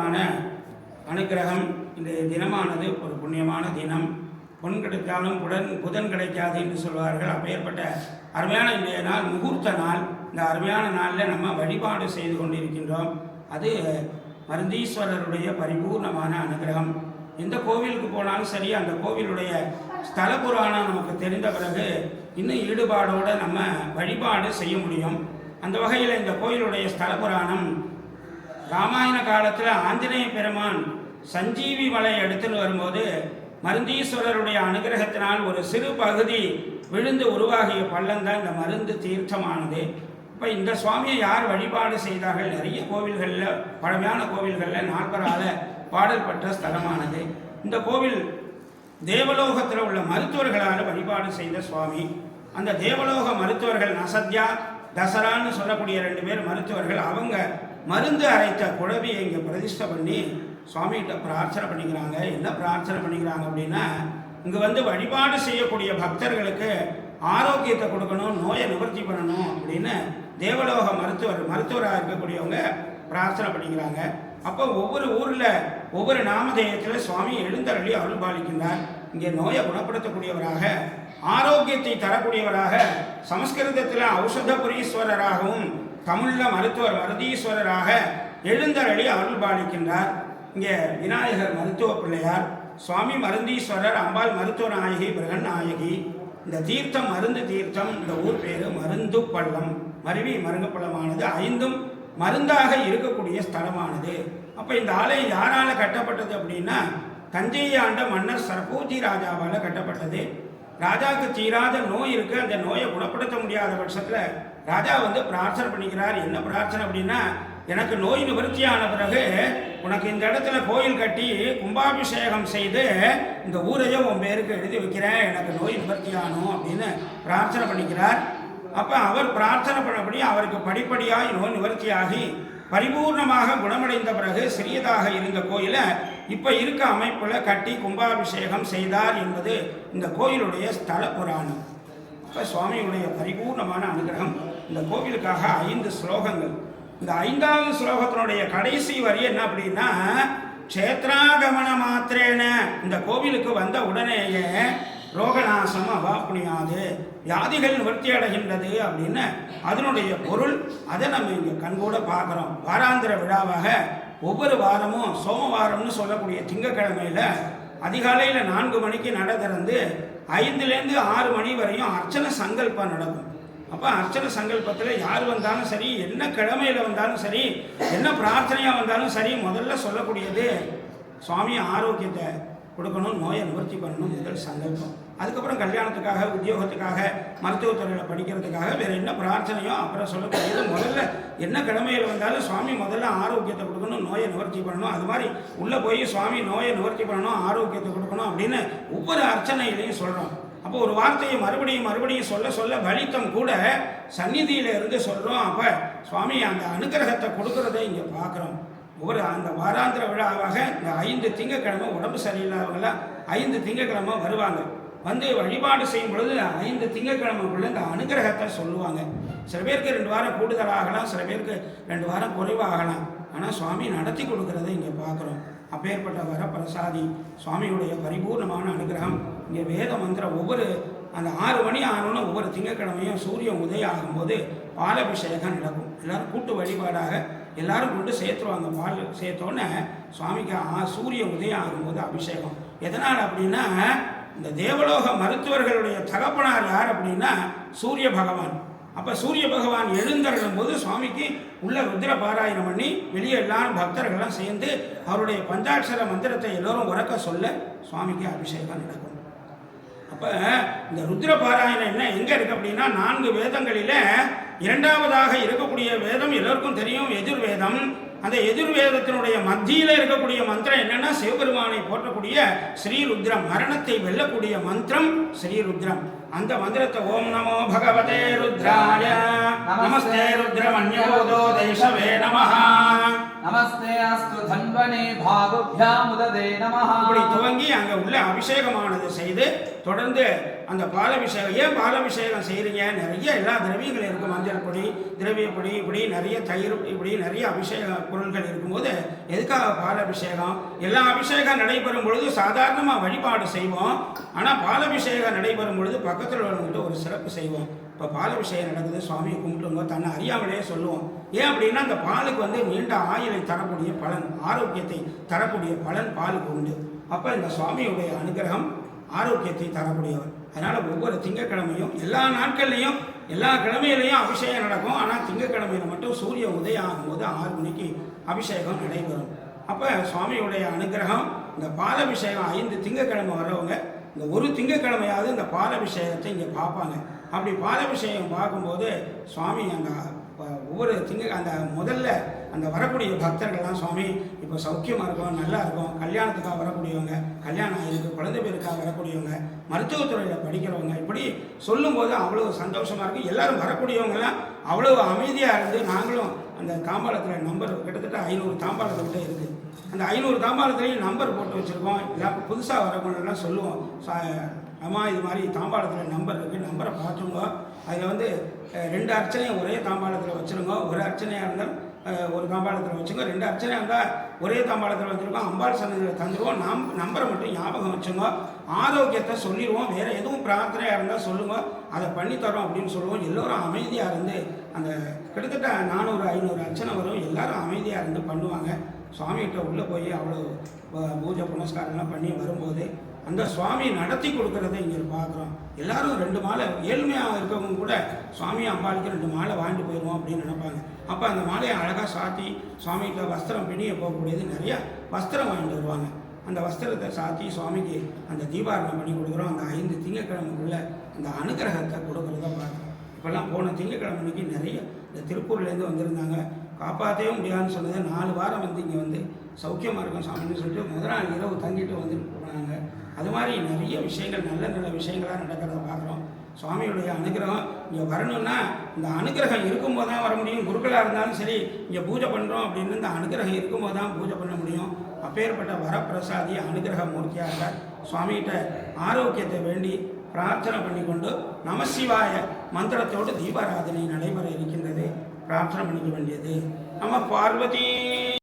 பரிபூர்ணமான அனுக்கிரகம். இன்றைய தினமானது ஒரு புண்ணியமான தினம். பொன் கிடைத்தாலும் புதன் கிடைக்காது என்று சொல்வார்கள். அப்பேற்பட்ட அருமையான இன்றைய நாள் முகூர்த்த நாள். இந்த அருமையான நாளில் நம்ம வழிபாடு செய்து கொண்டிருக்கின்றோம். அது மருந்தீஸ்வரருடைய பரிபூர்ணமான அனுகிரகம். எந்த கோவிலுக்கு போனாலும் சரி, அந்த கோவிலுடைய ஸ்தல புராணம் நமக்கு தெரிந்த பிறகு இன்னும் ஈடுபாடோடு நம்ம வழிபாடு செய்ய முடியும். அந்த வகையில் இந்த கோயிலுடைய ஸ்தல புராணம் ராமாயண காலத்தில் ஆஞ்சநேய பெருமான் சஞ்சீவி மலையை எடுத்துன்னு வரும்போது மருந்தீஸ்வரருடைய அனுகிரகத்தினால் ஒரு சிறு பகுதி விழுந்து உருவாகிய பள்ளம்தான் இந்த மருந்து தீர்த்தமானது. இப்போ இந்த சுவாமியை யார் வழிபாடு செய்தார்கள்? நிறைய கோவில்களில், பழமையான கோவில்களில் நால்வரால பாடல் பெற்ற ஸ்தலமானது. இந்த கோவில் தேவலோகத்தில் உள்ள மருத்துவர்களால் வழிபாடு செய்த சுவாமி. அந்த தேவலோக மருத்துவர்கள் நசத்யா, தசரான்னு சொல்லக்கூடிய 2 பேர் மருத்துவர்கள். அவங்க மருந்து அரைத்த குழவியை இங்கே பிரதிஷ்டை பண்ணி சுவாமிகிட்ட பிரார்த்தனை பண்ணிக்கிறாங்க. என்ன பிரார்த்தனை பண்ணிக்கிறாங்க அப்படின்னா, இங்கே வந்து வழிபாடு செய்யக்கூடிய பக்தர்களுக்கு ஆரோக்கியத்தை கொடுக்கணும், நோயை நிவர்த்தி பண்ணணும் அப்படின்னு தேவலோக மருத்துவராக இருக்கக்கூடியவங்க பிரார்த்தனை பண்ணிக்கிறாங்க. அப்போ ஒவ்வொரு ஊரில் ஒவ்வொரு நாமதேயத்தில் சுவாமி எழுந்தருளி அருள் பாலிக்கின்றார். இங்கே நோயை குணப்படுத்தக்கூடியவராக, ஆரோக்கியத்தை தரக்கூடியவராக, சமஸ்கிருதத்தில் ஔஷதபுரீஸ்வரராகவும் தமிழில் மருந்தீஸ்வரராக எழுந்தருளி அருள் பாலிக்கின்றார். இங்கே விநாயகர் மருத்துவ பிள்ளையார், சுவாமி மருந்தீஸ்வரர், அம்பாள் மருத்துவ நாயகி, பிரகன் நாயகி. இந்த தீர்த்தம் மருந்து தீர்த்தம். இந்த ஊர் பேர் மருந்து பள்ளம். மருவி மருங்கு பள்ளமானது 5ம் மருந்தாக இருக்கக்கூடிய ஸ்தலமானது. அப்போ இந்த ஆலயம் யாரால் கட்டப்பட்டது அப்படின்னா, தஞ்சையை ஆண்ட மன்னர் சரபோஜி ராஜாவால் கட்டப்பட்டது. ராஜாவுக்கு தீராத நோய் இருக்குது. அந்த நோயை குணப்படுத்த முடியாத பட்சத்தில் ராஜா வந்து பிரார்த்தனை பண்ணிக்கிறார். என்ன பிரார்த்தனை அப்படின்னா, எனக்கு நோய் நிவர்த்தியான பிறகு உனக்கு இந்த இடத்துல கோயில் கட்டி கும்பாபிஷேகம் செய்து இந்த ஊரையே உன் பேருக்கு எழுதி வைக்கிறேன், எனக்கு நோய் நிவர்த்தியானோம் அப்படின்னு பிரார்த்தனை பண்ணிக்கிறார். அப்போ அவர் பிரார்த்தனை பண்ணபடி அவருக்கு படிப்படியாய் நோய் நிவர்த்தியாகி பரிபூர்ணமாக குணமடைந்த பிறகு சிறியதாக இருந்த கோயிலை இப்போ இருக்க அமைப்பில் கட்டி கும்பாபிஷேகம் செய்தார் என்பது இந்த கோயிலுடைய ஸ்தல புராணம். இப்போ சுவாமியுடைய பரிபூர்ணமான அனுகிரகம். இந்த கோவிலுக்காக 5 ஸ்லோகங்கள். இந்த 5வது ஸ்லோகத்தினுடைய கடைசி வரி என்ன அப்படின்னா, க்ஷேத்ராகமன மாத்திரேன, இந்த கோவிலுக்கு வந்த உடனேயே ரோகநாசம் அவாப்புணியாது, வியாதிகள் நிவர்த்தி அடைகின்றது அப்படின்னு அதனுடைய பொருள். அதை நம்ம இங்கே கண்கூட பார்க்குறோம். வாராந்திர விழாவாக ஒவ்வொரு வாரமும் சோமவாரம்னு சொல்லக்கூடிய திங்கக்கிழமையில் அதிகாலையில் 4 மணிக்கு நட திறந்து 5லேருந்து 6 மணி வரையும் அர்ச்சனை சங்கல்பம் நடக்கும். அப்போ அர்ச்சனை சங்கல்பத்தில் யார் வந்தாலும் சரி, என்ன கிழமையில் வந்தாலும் சரி, என்ன பிரார்த்தனையாக வந்தாலும் சரி, முதல்ல சொல்லக்கூடியது சுவாமி ஆரோக்கியத்தை கொடுக்கணும், நோயை நிவர்த்தி பண்ணணும், முதல் சங்கல்பம். அதுக்கப்புறம் கல்யாணத்துக்காக, உத்தியோகத்துக்காக, மருத்துவத்துறையில் படிக்கிறதுக்காக வேறு என்ன பிரார்த்தனையோ அப்புறம் சொல்லக்கூடியது. முதல்ல என்ன கிழமையில் வந்தாலும் சுவாமி முதல்ல ஆரோக்கியத்தை கொடுக்கணும், நோயை நிவர்த்தி பண்ணணும். அது மாதிரி உள்ளே போய் சுவாமி நோயை நிவர்த்தி பண்ணணும், ஆரோக்கியத்தை கொடுக்கணும் அப்படின்னு ஒவ்வொரு அர்ச்சனையிலையும் சொல்கிறோம். அப்போ ஒரு வார்த்தையை மறுபடியும் சொல்ல பலித்தம் கூட சந்நிதியில இருந்து சொல்கிறோம். அப்போ சுவாமி அந்த அனுகிரகத்தை கொடுக்கறதை இங்கே பார்க்குறோம். ஒவ்வொரு அந்த வாராந்திர விழாவாக இந்த 5 திங்கக்கிழமை உடம்பு சரியில்லாதவங்களாம் 5 திங்கக்கிழமை வருவாங்க. வந்து வழிபாடு செய்யும் பொழுது 5 திங்கக்கிழமைக்குள்ள இந்த அனுகிரகத்தை சொல்லுவாங்க. சில பேருக்கு 2 வாரம் கூடுதலாகலாம், சில பேருக்கு 2 வாரம் குறைவாகலாம். ஆனால் சுவாமி நடத்தி கொடுக்கறதை இங்கே பார்க்குறோம். அப்பேற்பட்ட வரப்பிரசாதி சுவாமியுடைய பரிபூர்ணமான அனுகிரகம். இங்கே வேத மந்திரம் ஒவ்வொரு அந்த 6 மணி ஆனோன்னு ஒவ்வொரு திங்கக்கிழமையும் சூரியன் உதயம் ஆகும்போது பாலபிஷேகம் நடக்கும். எல்லோரும் கூட்டு வழிபாடாக எல்லாரும் கொண்டு சேர்த்துருவாங்க. பால் சேர்த்தோன்னே சுவாமிக்கு சூரிய உதயம் ஆகும்போது அபிஷேகம். எதனால் அப்படின்னா, இந்த தேவலோக மருத்துவர்களுடைய தகப்பனார் யார் அப்படின்னா சூரிய பகவான். அப்போ சூரிய பகவான் எழுந்தருளும் போது சுவாமிக்கு உள்ள ருத்ர பாராயணம் பண்ணி வெளியே எல்லாரும் பக்தர்கள்லாம் சேர்ந்து அவருடைய பஞ்சாட்சர மந்திரத்தை எல்லோரும் உறக்க சொல்ல சுவாமிக்கு அபிஷேகம் நடக்கும். அப்போ இந்த ருத்ர பாராயணம் என்ன எங்கே இருக்குது அப்படின்னா, 4 வேதங்களில் 2வதாக இருக்கக்கூடிய வேதம் எல்லோருக்கும் தெரியும், எதிர்வேதம். அந்த எதிர்வேதத்தினுடைய மத்தியில் இருக்கக்கூடிய மந்திரம் என்னன்னா, சிவபெருமானை போற்றக்கூடிய ஸ்ரீருத்ரம், மரணத்தை வெல்லக்கூடிய மந்திரம் ஸ்ரீருத்ரம். அந்த மந்திரத்தை ஓம் நமோ பகவதே ருத்ராய நமஸ்தே ருத்ரமன்யோதோ தேசவே நமஹ நமஸ்தே அஸ்து தன்வனே பாகுப்யாம் உததே நமஹ. இப்படி துவங்கி அங்க உள்ள அபிஷேகமானது செய்து தொடர்ந்து அந்த பாலாபிஷேகம். ஏன் பாலாபிஷேகம் செய்கிறீங்க? நிறைய எல்லா திரவியங்களும் இருக்கும். மஞ்சள் பொடி, திரவிய பொடி, இப்படி நிறைய தயிர், இப்படி நிறைய அபிஷேக பொருட்கள் இருக்கும்போது எதுக்காக பாலாபிஷேகம்? எல்லா அபிஷேகம் நடைபெறும் பொழுது சாதாரணமாக வழிபாடு செய்வோம். ஆனால் பாலாபிஷேகம் நடைபெறும் பொழுது பக்கத்தில் உள்ளவங்கள்ட்ட ஒரு சிறப்பு செய்வோம். இப்போ பாலாபிஷேகம் நடக்குது, சுவாமியை கும்பிட்டுங்க, தன்னை அறியாமலே சொல்லுவோம். ஏன் அப்படின்னா அந்த பாலுக்கு வந்து நீண்ட ஆயுளை தரக்கூடிய பலன், ஆரோக்கியத்தை தரக்கூடிய பலன் பாலுக்கு உண்டு. அப்போ இந்த சுவாமியுடைய அனுகிரகம் ஆரோக்கியத்தை தரக்கூடியவர். அதனால் ஒவ்வொரு திங்கக்கிழமையும் எல்லா நாட்கள்லையும் எல்லா கிழமையிலையும் அபிஷேகம் நடக்கும். ஆனால் திங்கக்கிழமையில் மட்டும் சூரிய உதயம் ஆகும்போது 6 மணிக்கு அபிஷேகம் நடைபெறும். அப்போ சுவாமியுடைய அனுகிரகம், இந்த பாலாபிஷேகம் 5 திங்கக்கிழமை வர்றவங்க இந்த ஒரு திங்கக்கிழமையாவது இந்த பாலாபிஷேகத்தை இங்கே பார்ப்பாங்க. அப்படி பாலாபிஷேகம் பார்க்கும்போது சுவாமி அங்கே ஒவ்வொரு அந்த முதல்ல அந்த வரக்கூடிய பக்தர்கள்லாம், சுவாமி இப்போ சௌக்கியமாக இருக்கும், நல்லா இருக்கும், கல்யாணத்துக்காக வரக்கூடியவங்க, கல்யாணம் ஆகிருக்கு, குழந்தை பேருக்காக வரக்கூடியவங்க, மருத்துவத்துறையில் படிக்கிறவங்க, இப்படி சொல்லும்போது அவ்வளோ சந்தோஷமாக இருக்கும். எல்லோரும் வரக்கூடியவங்கெல்லாம் அவ்வளோ அமைதியாக இருந்து, நாங்களும் அந்த தாம்பாளத்தில் நம்பர் கிட்டத்தட்ட 500 தாம்பாளத்துக்கிட்ட இருக்குது. அந்த 500 தாம்பாளத்துலேயும் நம்பர் போட்டு வச்சுருக்கோம். இல்லை புதுசாக வரக்கூடியவங்களாம் சொல்லுவோம், அம்மா இது மாதிரி தாம்பாளத்தில் நம்பர் இருக்குது, நம்பரை பார்த்துங்க, அதில் வந்து 2 அர்ச்சனையும் ஒரே தாம்பாளத்தில் வச்சுருங்க, ஒரு அர்ச்சனையாக இருந்தால் ஒரு தாம்பாளத்தில் வச்சுங்க, 2 அர்ச்சனையாக இருந்தால் ஒரே தாம்பாளத்தில் வச்சுருக்கோம், அம்பாள் சன்னதியில் தந்துடுவோம், நம்பரை மட்டும் ஞாபகம் வச்சுங்க, ஆரோக்கியத்தை சொல்லிடுவோம், வேறு எதுவும் பிரார்த்தனையாக இருந்தால் சொல்லுங்கள், அதை பண்ணித்தரோம் அப்படின்னு சொல்லுவோம். எல்லோரும் அமைதியாக இருந்து அந்த கிட்டத்தட்ட 400-500 அர்ச்சனை வரும், எல்லோரும் அமைதியாக இருந்து பண்ணுவாங்க. சுவாமிகிட்ட உள்ளே போய் அவ்வளோ பூஜை புனஸ்காரம்லாம் பண்ணி வரும்போது அந்த சுவாமி நடத்தி கொடுக்கறதை இங்கே பார்க்குறோம். எல்லாரும் 2 மாலை, ஏழ்மையாக இருக்கவங்க கூட சுவாமி அம்பாளுக்கு 2 மாலை வாங்கிட்டு போயிடுவோம் அப்படின்னு நினைப்பாங்க. அப்போ அந்த மாலையை அழகாக சாத்தி சுவாமிகிட்ட வஸ்திரம் பிணிய போகக்கூடியது நிறையா வஸ்திரம் வாங்கிட்டு வருவாங்க. அந்த வஸ்திரத்தை சாத்தி சுவாமிக்கு அந்த தீபாரணம் பண்ணி கொடுக்குறோம். அந்த 5 திங்கக்கிழமைக்குள்ளே அந்த அனுகிரகத்தை கொடுக்குறத பார்க்குறோம். இப்போல்லாம் போன திங்கக்கிழமைக்கு நிறைய இந்த திருப்பூர்லேருந்து வந்திருந்தாங்க. காப்பாற்றவே முடியாதுன்னு சொன்னது 4 வாரம் வந்து இங்கே வந்து சௌக்கியமாக இருக்கும் சாமின்னு சொல்லிட்டு முதல் நாள் இரவு தங்கிட்டு வந்துட்டு போனாங்க. அது மாதிரி நிறைய விஷயங்கள், நல்ல நல்ல விஷயங்களாக நடக்கிறத பார்க்குறோம். சுவாமியுடைய அனுகிரகம் இங்கே வரணும்னா இந்த அனுகிரகம் இருக்கும்போது தான் வர முடியும். குருக்களாக இருந்தாலும் சரி, இங்கே பூஜை பண்ணுறோம் அப்படின்னு இந்த அனுகிரகம் இருக்கும்போது தான் பூஜை பண்ண முடியும். அப்பேற்பட்ட வரப்பிரசாதி அனுகிரக மூர்த்தியாக இருக்கார். சுவாமிகிட்ட ஆரோக்கியத்தை வேண்டி பிரார்த்தனை பண்ணி கொண்டு நமசிவாய மந்திரத்தோடு தீபாராதனை நடைபெற இருக்கின்றது. பிரார்த்தனை பண்ணிக்க வேண்டியது. நம்ம பார்வதி.